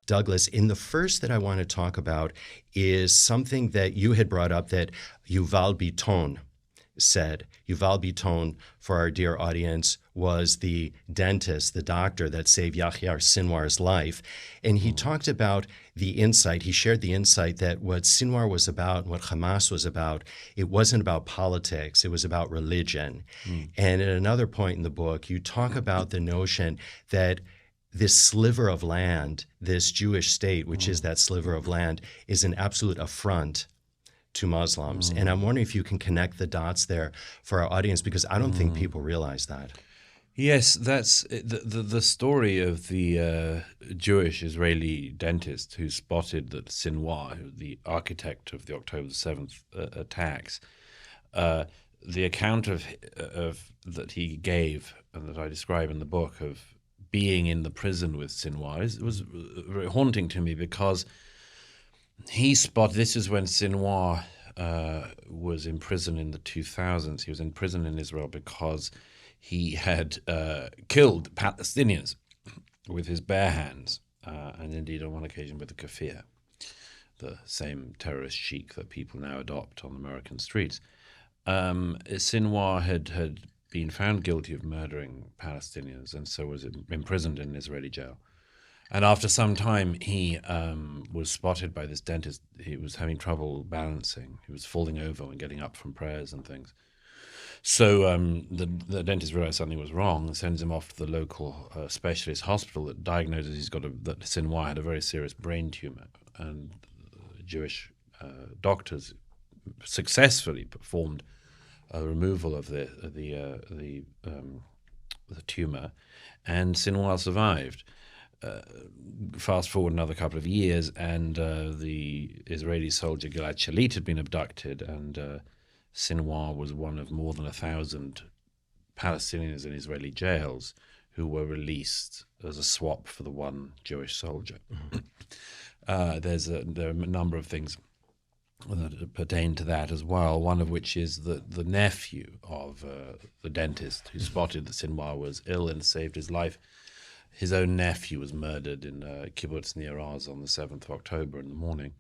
Douglas, in the first that I want to talk about is something that you had brought up that Yuval Biton said. Yuval Biton, for our dear audience, was the dentist, the doctor that saved Yahya Sinwar's life. And he talked about the insight, he shared the insight that what Sinwar was about, what Hamas was about, it wasn't about politics, it was about religion. And at another point in the book, you talk about the notion that this sliver of land, this Jewish state, which is that sliver of land, is an absolute affront to Muslims. And I'm wondering if you can connect the dots there for our audience, because I don't think people realize that. Yes, that's the story of the Jewish Israeli dentist who spotted that Sinwar, the architect of the October 7th attacks, the account of that he gave and that I describe in the book of being in the prison with Sinwar was very haunting to me, because he spotted, this is when Sinwar was in prison in the 2000s. He was in prison in Israel because he had killed Palestinians with his bare hands, and indeed on one occasion with a kafir, the same terrorist sheik that people now adopt on American streets. Sinwar had been found guilty of murdering Palestinians, and so was imprisoned in an Israeli jail. And after some time, he was spotted by this dentist. He was having trouble balancing. He was falling over when getting up from prayers and things. So the dentist realized something was wrong and sends him off to the local specialist hospital that diagnoses that Sinwar had a very serious brain tumor. And Jewish doctors successfully performed a removal of the tumor, and Sinwar survived. Fast forward another couple of years, and the Israeli soldier Gilad Shalit had been abducted, and Sinwar was one of more than 1,000 Palestinians in Israeli jails who were released as a swap for the one Jewish soldier. There are a number of things that pertain to that as well, one of which is the nephew of the dentist who spotted that Sinwar was ill and saved his life. His own nephew was murdered in kibbutz near Oz on the 7th of October in the morning.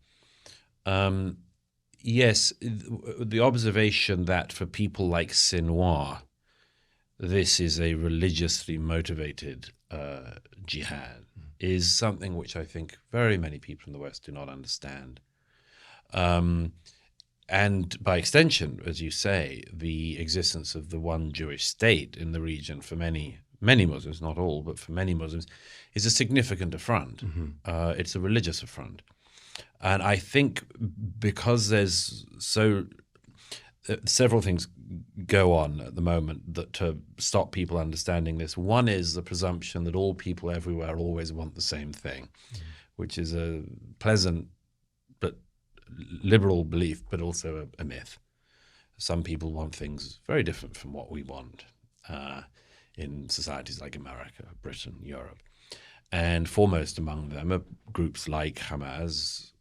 Yes, the observation that for people like Sinwar, this is a religiously motivated jihad is something which I think very many people in the West do not understand. And by extension, as you say, the existence of the one Jewish state in the region for many Muslims, not all, but for many Muslims, is a significant affront. It's a religious affront. And I think because there's several things go on at the moment that to stop people understanding this. One is the presumption that all people everywhere always want the same thing, which is a pleasant but liberal belief, but also a myth. Some people want things very different from what we want in societies like America, Britain, Europe. And foremost among them are groups like Hamas,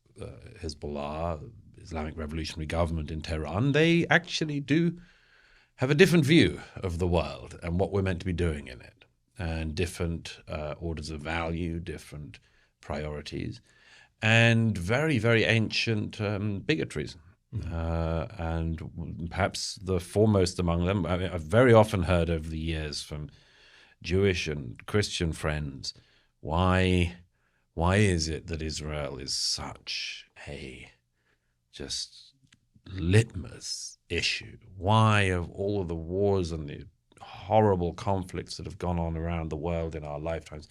Hezbollah, Islamic Revolutionary Government in Tehran. They actually do have a different view of the world and what we're meant to be doing in it, and different orders of value, different priorities, and very, very ancient bigotries. And perhaps the foremost among them, I mean, I've very often heard over the years from Jewish and Christian friends, why is it that Israel is such a just litmus issue? Why, of all of the wars and the horrible conflicts that have gone on around the world in our lifetimes,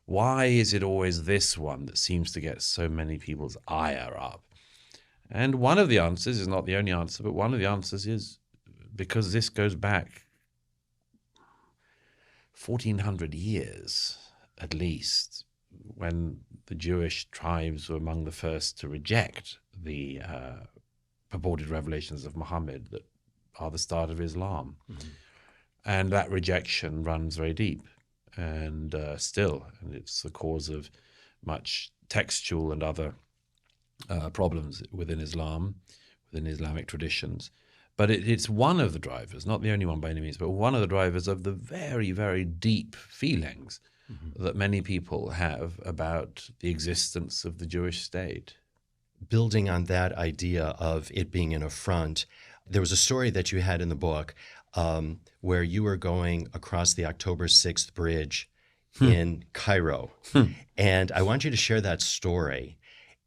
why is it always this one that seems to get so many people's ire up? And one of the answers is not the only answer, but one of the answers is because this goes back 1,400 years at least, when the Jewish tribes were among the first to reject the purported revelations of Muhammad that are the start of Islam. And that rejection runs very deep and and it's the cause of much textual and other problems within Islam, within Islamic traditions. But it's one of the drivers, not the only one by any means, but one of the drivers of the very, very deep feelings that many people have about the existence of the Jewish state. Building on that idea of it being an affront, there was a story that you had in the book where you were going across the October 6th bridge in Cairo. And I want you to share that story.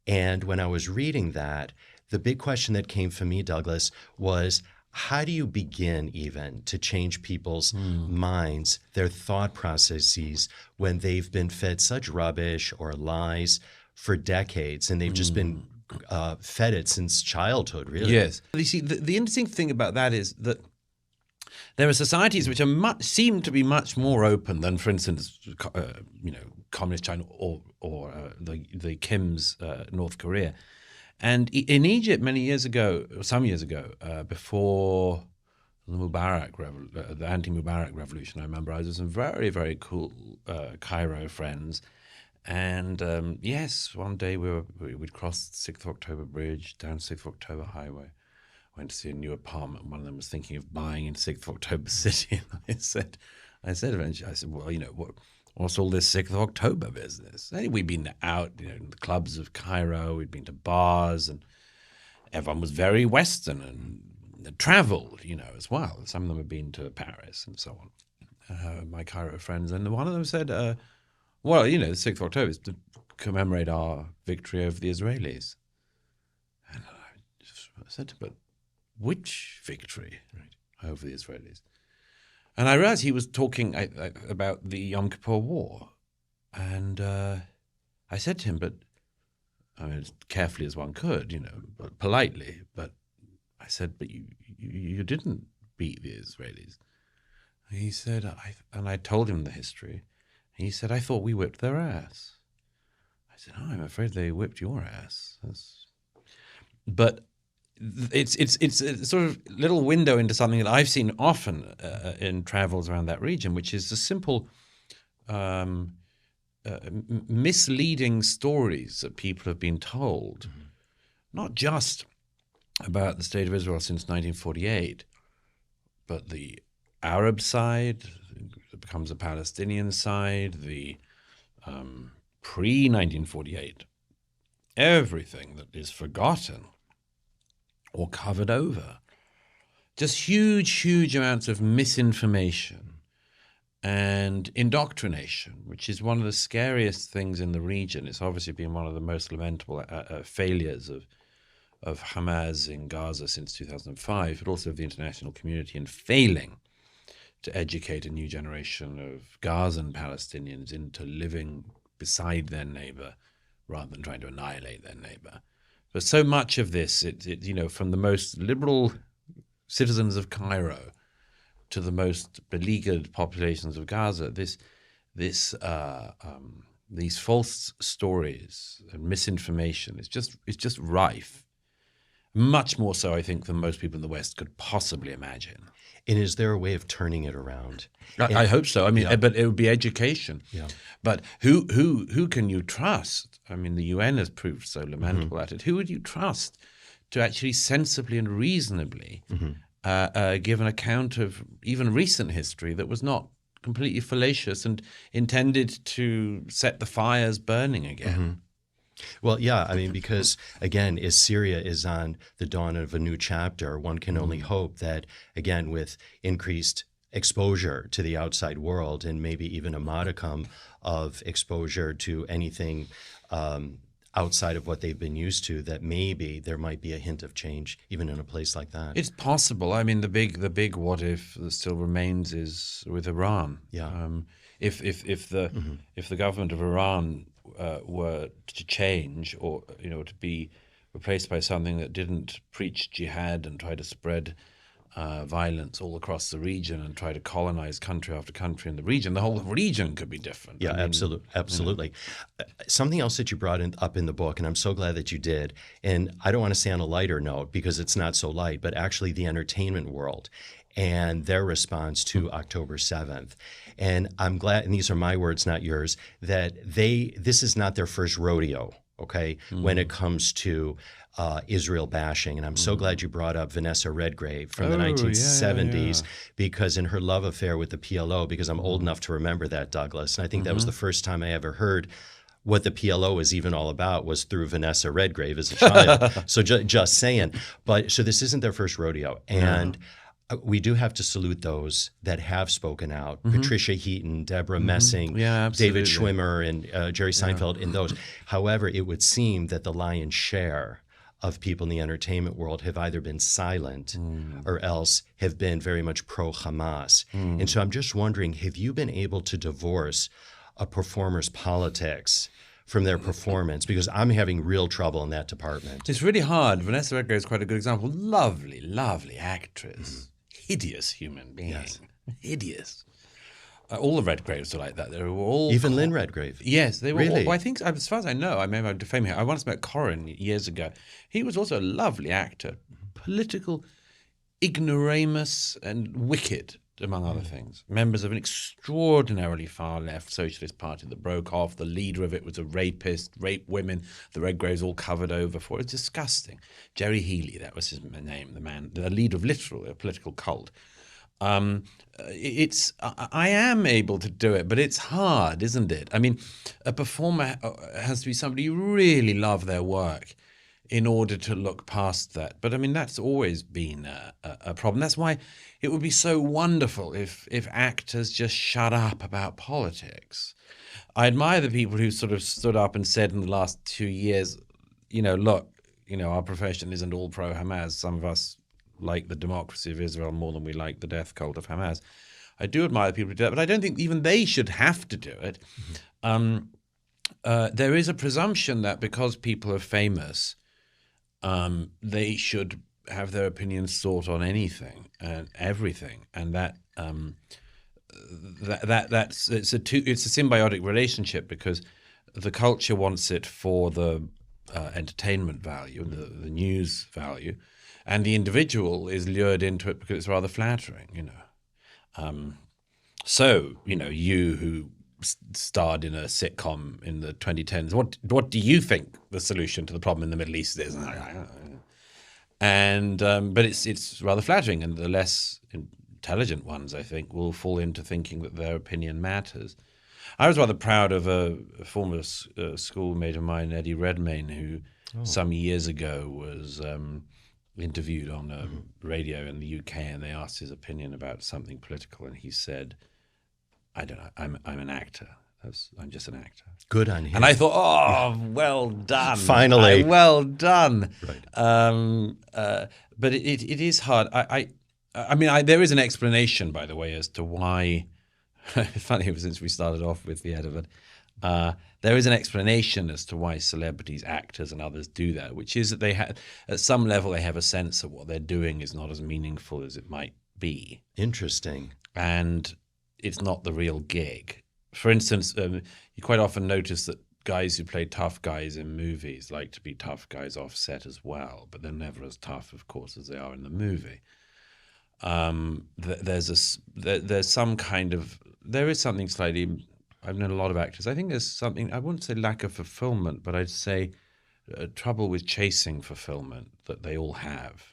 And when I was reading that, the big question that came for me, Douglas, was how do you begin even to change people's minds, their thought processes, when they've been fed such rubbish or lies for decades and they've just been fed it since childhood, really? Yes. You see, the interesting thing about that is that there are societies which are seem to be much more open than, for instance, communist China or the Kim's North Korea. And in Egypt, some years ago, before the the anti-Mubarak revolution, I remember I was with some very, very cool Cairo friends. And yes, one day we'd crossed the 6th of October Bridge down 6th of October Highway. Went to see a new apartment. One of them was thinking of buying in 6th of October City. And I said eventually, well, what's all this 6th of October business? Hey, we'd been out, in the clubs of Cairo. We'd been to bars, and everyone was very Western and traveled, as well. Some of them had been to Paris and so on. My Cairo friends, and one of them said, the 6th of October is to commemorate our victory over the Israelis. And I said to him, but which victory over the Israelis? And I realized he was talking about the Yom Kippur War. And I said to him, but as carefully as one could, but politely, but I said, but you didn't beat the Israelis. And he said, and I told him the history. He said, I thought we whipped their ass. I said, I'm afraid they whipped your ass. But it's a sort of little window into something that I've seen often in travels around that region, which is the simple misleading stories that people have been told, not just about the State of Israel since 1948, but the Arab side, it becomes a Palestinian side, the pre-1948, everything that is forgotten or covered over. Just huge amounts of misinformation and indoctrination, which is one of the scariest things in the region. It's obviously been one of the most lamentable failures of Hamas in Gaza since 2005, but also of the international community in failing to educate a new generation of Gazan Palestinians into living beside their neighbor rather than trying to annihilate their neighbor. But so much of this, from the most liberal citizens of Cairo to the most beleaguered populations of Gaza, these false stories and misinformation is just rife. Much more so, I think, than most people in the West could possibly imagine. And is there a way of turning it around? I hope so. I mean, but it would be education. Yeah. But who can you trust? I mean, the UN has proved so lamentable at it. Who would you trust to actually sensibly and reasonably give an account of even recent history that was not completely fallacious and intended to set the fires burning again? Well, yeah, I mean, because, again, as Syria is on the dawn of a new chapter, one can only hope that, again, with increased exposure to the outside world and maybe even a modicum of exposure to anything outside of what they've been used to, that maybe there might be a hint of change even in a place like that. It's possible. I mean, the big what if that still remains is with Iran. Yeah. If the government of Iran were to change, or to be replaced by something that didn't preach jihad and try to spread violence all across the region and try to colonize country after country in the region, the whole region could be different. Yeah, absolutely. Something else that you brought up in the book, and I'm so glad that you did, and I don't want to say on a lighter note because it's not so light, but actually the entertainment world and their response to October 7th. And I'm glad, and these are my words, not yours, that this is not their first rodeo okay, when it comes to Israel bashing. And I'm so glad you brought up Vanessa Redgrave from the 1970s, because in her love affair with the PLO, because I'm old enough to remember that, Douglas, and I think that was the first time I ever heard what the PLO was even all about, was through Vanessa Redgrave as a child. So just saying. But so this isn't their first rodeo. And we do have to salute those that have spoken out. Patricia Heaton, Deborah Messing, David Schwimmer, and Jerry Seinfeld, in those. However, it would seem that the lion's share of people in the entertainment world have either been silent or else have been very much pro-Hamas. And so I'm just wondering, have you been able to divorce a performer's politics from their performance? Because I'm having real trouble in that department. It's really hard. Vanessa Redgrave is quite a good example. Lovely, lovely actress. Hideous human being. Hideous. All the Redgraves are like that. They were all even Lynn Redgrave. Yes, they were. Really? All, I think, as far as I know, I may have defamed him. I once met Corin years ago. He was also a lovely actor, political, ignoramus, and wicked, among other things. Members of an extraordinarily far-left socialist party that broke off. The leader of it was a rapist, raped women. The Redgraves all covered over for it. It's disgusting. Jerry Healy, that was his name, the man, the leader of literally a political cult. I am able to do it, but it's hard, isn't it? I mean, a performer has to be somebody who really love their work in order to look past that. But I mean, that's always been a problem. That's why it would be so wonderful if actors just shut up about politics. I admire the people who sort of stood up and said in the last 2 years, look, our profession isn't all pro-Hamas. Some of us like the democracy of Israel more than we like the death cult of Hamas. I do admire the people who do that, but I don't think even they should have to do it. There is a presumption that because people are famous, they should have their opinions sought on anything and everything, and it's a symbiotic relationship, because the culture wants it for the entertainment value, the news value, and the individual is lured into it because it's rather flattering, So, you who starred in a sitcom in the 2010s, what do you think the solution to the problem in the Middle East is? And but it's rather flattering, and the less intelligent ones, I think, will fall into thinking that their opinion matters. I was rather proud of a former schoolmate of mine, Eddie Redmayne, who some years ago was interviewed on radio in the UK, and they asked his opinion about something political, and he said, "I don't know. I'm an actor. I'm just an actor." Good on him. And I thought, oh, well done. Finally. Well done. Right. But it is hard. I mean, there is an explanation, by the way, as to why. It's funny, since we started off with the edit, there is an explanation as to why celebrities, actors, and others do that, which is that they have, at some level, they have a sense that what they're doing is not as meaningful as it might be. Interesting. And it's not the real gig. For instance, you quite often notice that guys who play tough guys in movies like to be tough guys off set as well, but they're never as tough, of course, as they are in the movie. There is something slightly. I've known a lot of actors. I think there's something. I wouldn't say lack of fulfillment, but I'd say trouble with chasing fulfillment that they all have,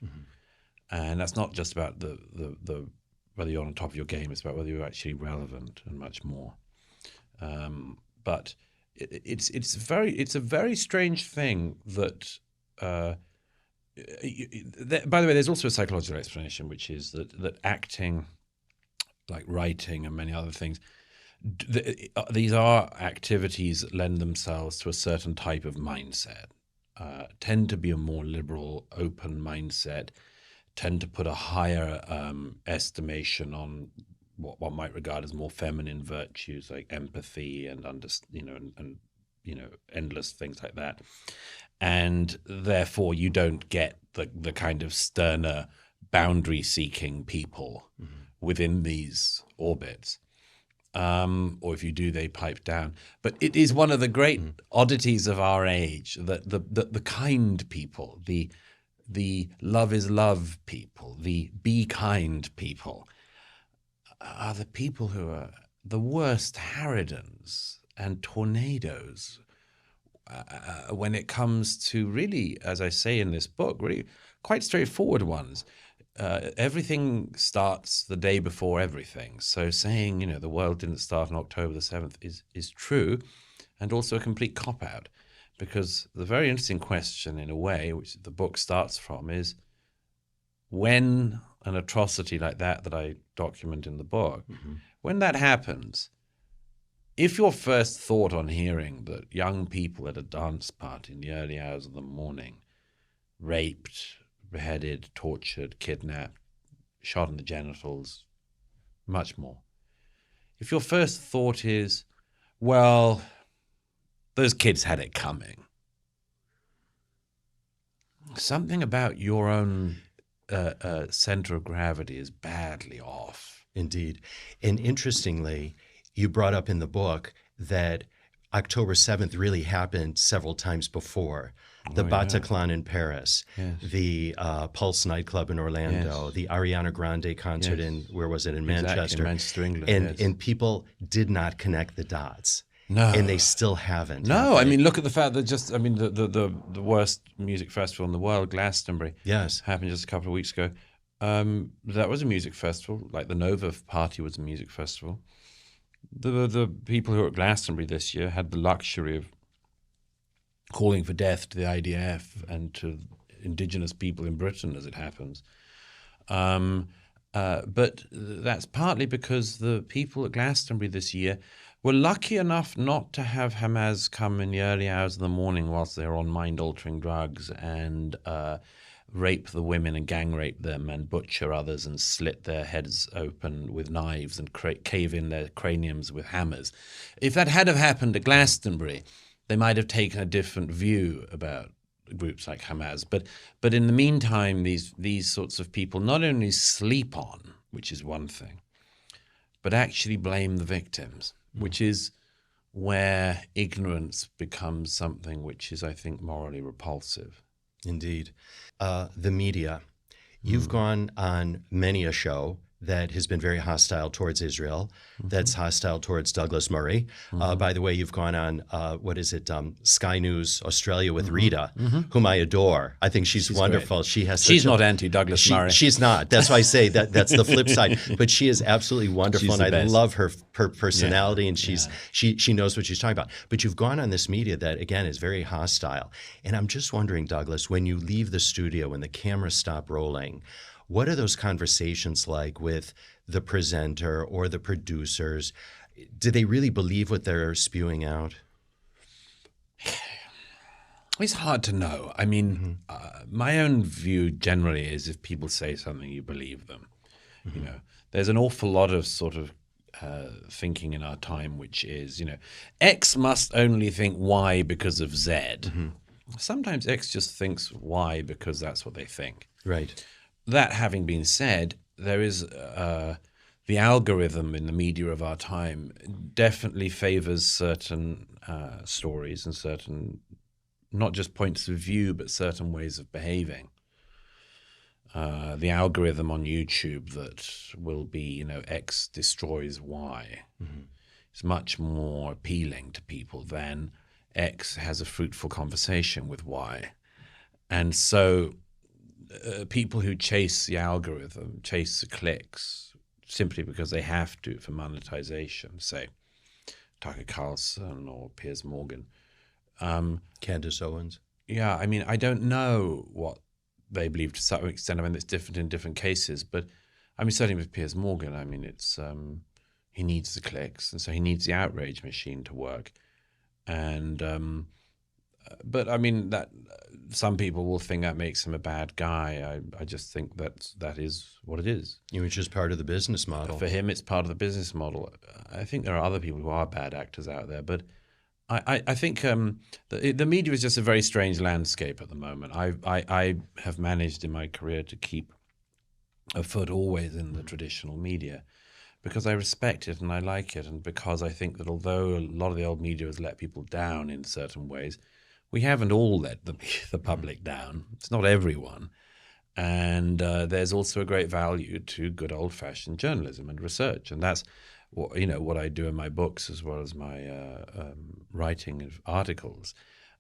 and that's not just about the whether you're on top of your game. It's about whether you're actually relevant and much more. But it's a very strange thing that. By the way, there's also a psychological explanation, which is that acting, like writing and many other things, these are activities that lend themselves to a certain type of mindset, tend to be a more liberal, open mindset, tend to put a higher estimation on what one might regard as more feminine virtues like empathy and endless things like that. And therefore you don't get the kind of sterner, boundary-seeking people within these orbits. Or if you do, they pipe down. But it is one of the great oddities of our age that the kind people, the love is love people, the be kind people, are the people who are the worst harridans and tornadoes. when it comes to really, as I say in this book, really quite straightforward ones. Everything starts the day before everything. So saying, the world didn't start on October the 7th is true, and also a complete cop-out. Because the very interesting question, in a way, which the book starts from, is when an atrocity like that I document in the book, when that happens, if your first thought on hearing that young people at a dance party in the early hours of the morning, raped, beheaded, tortured, kidnapped, shot in the genitals, much more. If your first thought is, well, those kids had it coming, something about your own center of gravity is badly off. Indeed. And interestingly, you brought up in the book that October 7th really happened several times before. The Bataclan in Paris, the Pulse nightclub in Orlando, the Ariana Grande concert in, where was it, in Manchester? In Manchester, England. And people did not connect the dots. No. And they still haven't. No, I mean, look at the fact that the worst music festival in the world, Glastonbury, happened just a couple of weeks ago. That was a music festival, like the Nova party was a music festival. The people who were at Glastonbury this year had the luxury of calling for death to the IDF and to indigenous people in Britain, as it happens. But that's partly because the people at Glastonbury this year were lucky enough not to have Hamas come in the early hours of the morning whilst they're on mind-altering drugs and rape the women and gang rape them and butcher others and slit their heads open with knives and cave in their craniums with hammers. If that had have happened at Glastonbury, they might have taken a different view about groups like Hamas. But in the meantime, these sorts of people not only sleep on, which is one thing, but actually blame the victims, which is where ignorance becomes something which is, I think, morally repulsive. Indeed. The media. You've gone on many a show that has been very hostile towards Israel, that's hostile towards Douglas Murray. By the way, you've gone on, Sky News Australia with Rita, whom I adore. I think she's wonderful. Great. She's not anti-Douglas Murray. She's not. That's why I say that's the flip side. But she is absolutely wonderful, and I love her personality, and she knows what she's talking about. But you've gone on this media that, again, is very hostile. And I'm just wondering, Douglas, when you leave the studio, when the cameras stop rolling, what are those conversations like with the presenter or the producers? Do they really believe what they're spewing out? It's hard to know. I mean, my own view generally is if people say something, you believe them. There's an awful lot of sort of thinking in our time, which is, X must only think Y because of Z. Sometimes X just thinks Y because that's what they think. Right. That having been said, there is the algorithm in the media of our time definitely favors certain stories and certain, not just points of view, but certain ways of behaving. The algorithm on YouTube that will be, X destroys Y is much more appealing to people than X has a fruitful conversation with Y. And so people who chase the algorithm, chase the clicks, simply because they have to for monetization, say Tucker Carlson or Piers Morgan. Candace Owens. Yeah, I mean, I don't know what they believe to some extent. I mean, it's different in different cases, but I mean, certainly with Piers Morgan, I mean, it's he needs the clicks, and so he needs the outrage machine to work. And but I mean, that some people will think that makes him a bad guy. I just think that is what it is. Which is part of the business model. For him, it's part of the business model. I think there are other people who are bad actors out there, but I think the media is just a very strange landscape at the moment. I have managed in my career to keep a foot always in the traditional media because I respect it and I like it, and because I think that although a lot of the old media has let people down in certain ways, we haven't all let the public down. It's not everyone. And there's also a great value to good old-fashioned journalism and research. And that's what I do in my books as well as my writing of articles.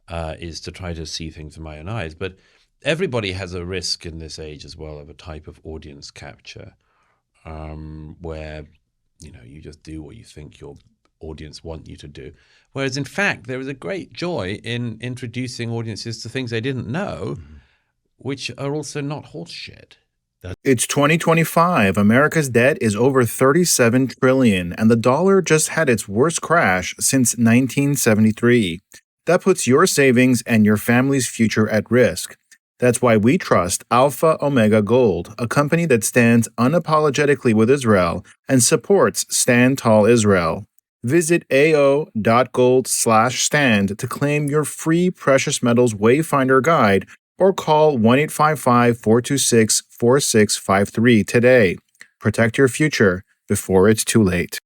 is to try to see things with my own eyes. But everybody has a risk in this age as well of a type of audience capture, where you just do what you think your audience want you to do. Whereas in fact, there is a great joy in introducing audiences to things they didn't know, which are also not horse shit. It's 2025. America's debt is over $37 trillion, and the dollar just had its worst crash since 1973. That puts your savings and your family's future at risk. That's why we trust Alpha Omega Gold, a company that stands unapologetically with Israel and supports Stand Tall Israel. Visit ao.gold/stand to claim your free precious metals wayfinder guide or call 1-855-426-4653 today. Protect your future before it's too late.